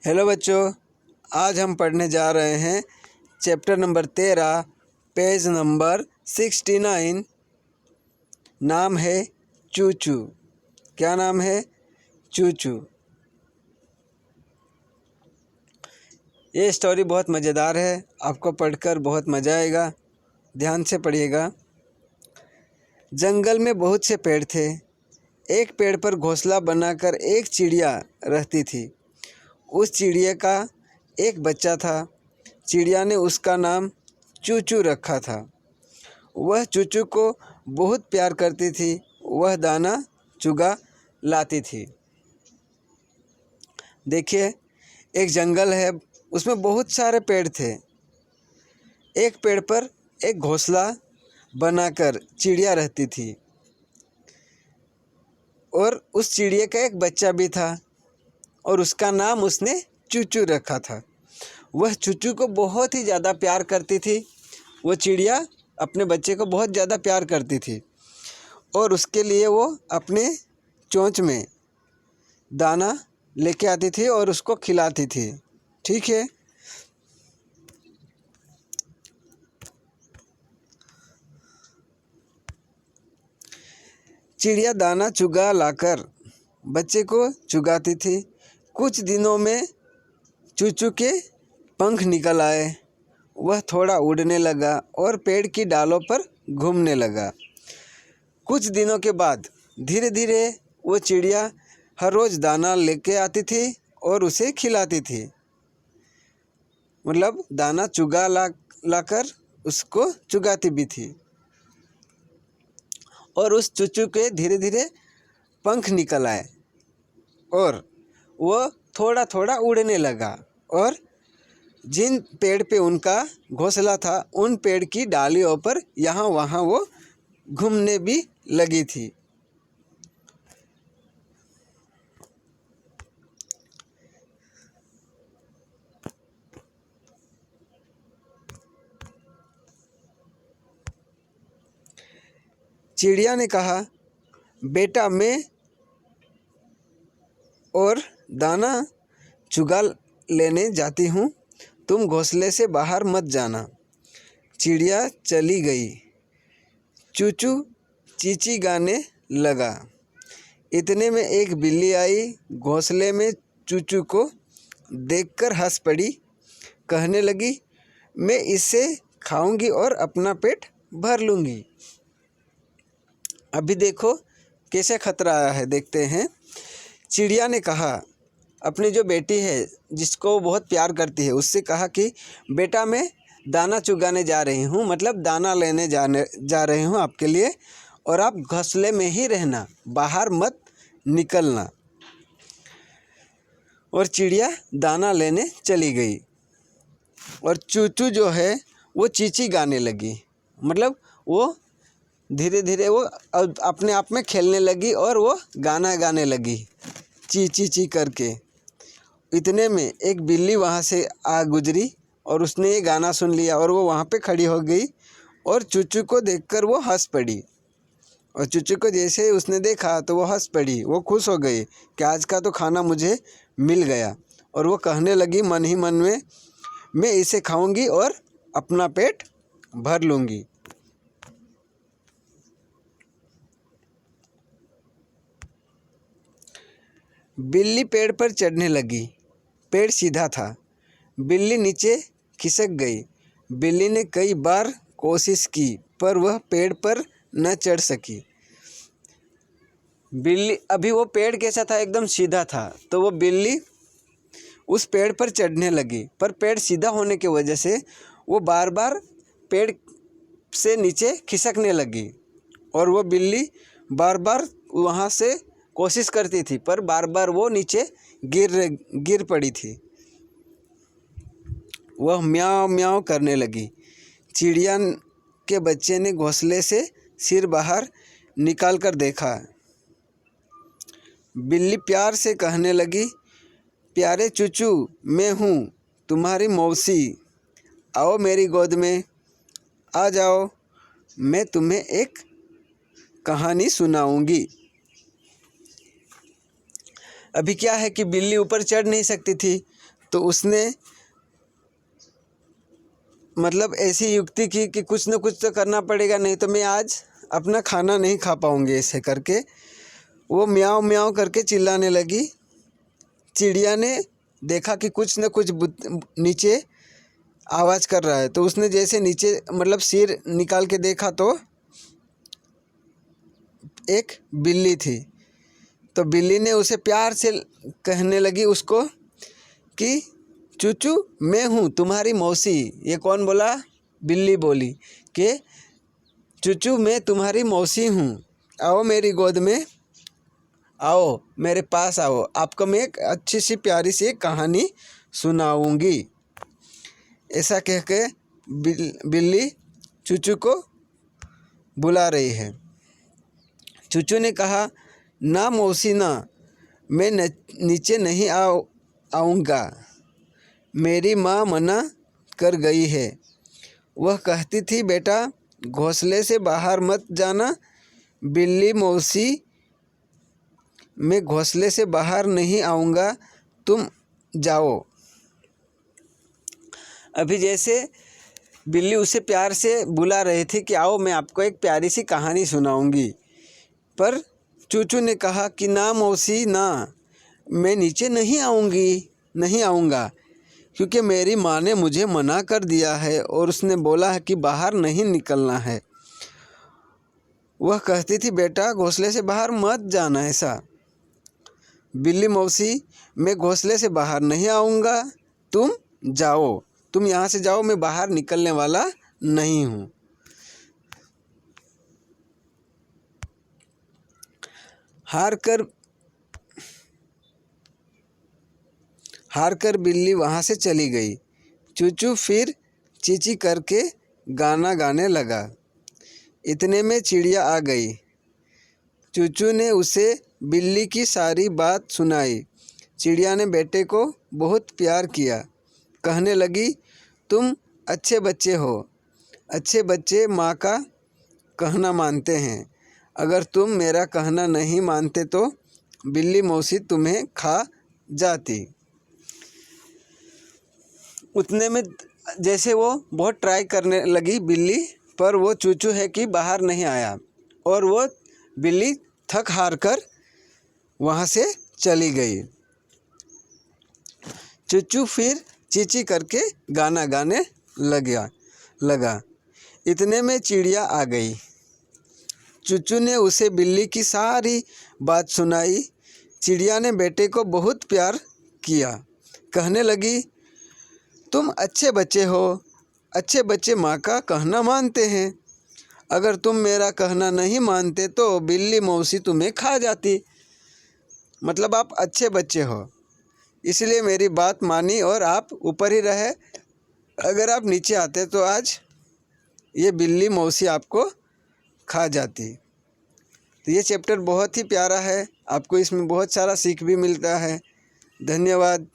Hello बच्चों, आज हम पढ़ने जा रहे हैं चैप्टर नंबर 13 पेज नंबर 69। नाम है चूचू। क्या नाम है? चूचू। ये स्टोरी बहुत मज़ेदार है, आपको पढ़कर बहुत मज़ा आएगा। ध्यान से पढ़िएगा। जंगल में बहुत से पेड़ थे। एक पेड़ पर घोंसला बनाकर एक चिड़िया रहती थी। उस चिड़िया का एक बच्चा था। चिड़िया ने उसका नाम चूचू रखा था। वह चूचू को बहुत प्यार करती थी। वह दाना चुगा लाती थी। देखिए, एक जंगल है, उसमें बहुत सारे पेड़ थे। एक पेड़ पर एक घोंसला बनाकर चिड़िया रहती थी और उस चिड़िया का एक बच्चा भी था और उसका नाम उसने चूचू रखा था। वह चूचू को बहुत ही ज़्यादा प्यार करती थी। वो चिड़िया अपने बच्चे को बहुत ज़्यादा प्यार करती थी और उसके लिए वो अपने चोंच में दाना लेके आती थी और उसको खिलाती थी। ठीक है। चिड़िया दाना चुगा लाकर बच्चे को चुगाती थी। कुछ दिनों में चूचू के पंख निकल आए। वह थोड़ा उड़ने लगा और पेड़ की डालों पर घूमने लगा। कुछ दिनों के बाद धीरे धीरे वो चिड़िया हर रोज़ दाना लेके आती थी और उसे खिलाती थी। मतलब दाना चुगा लाकर उसको चुगाती भी थी। और उस चूचू के धीरे धीरे पंख निकल आए और वो थोड़ा थोड़ा उड़ने लगा और जिन पेड़ पे उनका घोंसला था उन पेड़ की डालियों पर यहाँ वहाँ वो घूमने भी लगी थी। चिड़िया ने कहा, बेटा मैं और दाना चुगा लेने जाती हूँ, तुम घोंसले से बाहर मत जाना। चिड़िया चली गई। चूचू चींची गाने लगा। इतने में एक बिल्ली आई। घोंसले में चूचू को देखकर हंस पड़ी। कहने लगी, मैं इसे खाऊंगी और अपना पेट भर लूँगी। अभी देखो कैसे खतरा आया है, देखते हैं। चिड़िया ने कहा, अपनी जो बेटी है जिसको वो बहुत प्यार करती है उससे कहा कि बेटा मैं दाना चुगाने जा रही हूँ, मतलब दाना लेने जा रही हूँ आपके लिए, और आप घोंसले में ही रहना, बाहर मत निकलना। और चिड़िया दाना लेने चली गई और चूचू जो है वो चींची गाने लगी। मतलब वो धीरे धीरे वो अपने आप में खेलने लगी और वो गाना गाने लगी ची ची ची करके। इतने में एक बिल्ली वहाँ से आ गुजरी और उसने ये गाना सुन लिया और वो वहाँ पे खड़ी हो गई और चूचू को देखकर वो हंस पड़ी। और चूचू को जैसे ही उसने देखा तो वो हंस पड़ी। वो खुश हो गई कि आज का तो खाना मुझे मिल गया। और वो कहने लगी मन ही मन में, मैं इसे खाऊंगी और अपना पेट भर लूँगी। बिल्ली पेड़ पर चढ़ने लगी। पेड़ सीधा था। बिल्ली नीचे खिसक गई। बिल्ली ने कई बार कोशिश की पर वह पेड़ पर न चढ़ सकी। बिल्ली अभी वो पेड़ कैसा था, एकदम सीधा था, तो वो बिल्ली उस पेड़ पर चढ़ने लगी पर पेड़ सीधा होने की वजह से वो बार बार पेड़ से नीचे खिसकने लगी। और वो बिल्ली बार बार वहाँ से कोशिश करती थी पर बार बार वो नीचे गिर पड़ी थी। वह म्याऊं म्याऊं करने लगी। चिड़िया के बच्चे ने घोंसले से सिर बाहर निकाल कर देखा। बिल्ली प्यार से कहने लगी, प्यारे चूचू मैं हूँ तुम्हारी मौसी, आओ मेरी गोद में आ जाओ, मैं तुम्हें एक कहानी सुनाऊंगी। अभी क्या है कि बिल्ली ऊपर चढ़ नहीं सकती थी तो उसने मतलब ऐसी युक्ति की कि कुछ न कुछ तो करना पड़ेगा, नहीं तो मैं आज अपना खाना नहीं खा पाऊँगी। ऐसे करके वो म्याऊं म्याऊं करके चिल्लाने लगी। चिड़िया ने देखा कि कुछ न कुछ नीचे आवाज़ कर रहा है, तो उसने जैसे नीचे मतलब सिर निकाल के देखा तो एक बिल्ली थी। तो बिल्ली ने उसे प्यार से कहने लगी उसको कि चूचू मैं हूँ तुम्हारी मौसी। ये कौन बोला? बिल्ली बोली कि चूचू मैं तुम्हारी मौसी हूँ, आओ मेरी गोद में, आओ मेरे पास आओ, आपको मैं एक अच्छी सी प्यारी सी कहानी सुनाऊंगी। ऐसा कह के बिल्ली चूचू को बुला रही है। चूचू ने कहा, ना मौसी ना, मैं नीचे नहीं आऊँगा, मेरी माँ मना कर गई है। वह कहती थी बेटा घोंसले से बाहर मत जाना। बिल्ली मौसी मैं घोंसले से बाहर नहीं आऊँगा, तुम जाओ। अभी जैसे बिल्ली उसे प्यार से बुला रही थी कि आओ मैं आपको एक प्यारी सी कहानी सुनाऊंगी, पर चूचू ने कहा कि ना मौसी ना, मैं नीचे नहीं आऊँगा, क्योंकि मेरी माँ ने मुझे मना कर दिया है और उसने बोला है कि बाहर नहीं निकलना है। वह कहती थी बेटा घोंसले से बाहर मत जाना। ऐसा बिल्ली मौसी मैं घोंसले से बाहर नहीं आऊँगा, तुम जाओ, तुम यहाँ से जाओ, मैं बाहर निकलने वाला नहीं हूँ। हार कर बिल्ली वहाँ से चली गई। चूचू फिर चींची करके गाना गाने लगा। इतने में चिड़िया आ गई। चूचू ने उसे बिल्ली की सारी बात सुनाई। चिड़िया ने बेटे को बहुत प्यार किया। कहने लगी, तुम अच्छे बच्चे हो, अच्छे बच्चे माँ का कहना मानते हैं। अगर तुम मेरा कहना नहीं मानते तो बिल्ली मौसी तुम्हें खा जाती। उतने में जैसे वो बहुत ट्राई करने लगी बिल्ली, पर वो चूचू है कि बाहर नहीं आया और वो बिल्ली थक हार कर वहाँ से चली गई। चूचू फिर चींची करके गाना गाने लगा। इतने में चिड़िया आ गई। चूचू ने उसे बिल्ली की सारी बात सुनाई। चिड़िया ने बेटे को बहुत प्यार किया। कहने लगी, तुम अच्छे बच्चे हो, अच्छे बच्चे माँ का कहना मानते हैं। अगर तुम मेरा कहना नहीं मानते तो बिल्ली मौसी तुम्हें खा जाती। मतलब आप अच्छे बच्चे हो, इसलिए मेरी बात मानी और आप ऊपर ही रहे। अगर आप नीचे आते तो आज ये बिल्ली मौसी आपको खा जाती। तो ये चैप्टर बहुत ही प्यारा है, आपको इसमें बहुत सारा सीख भी मिलता है। धन्यवाद।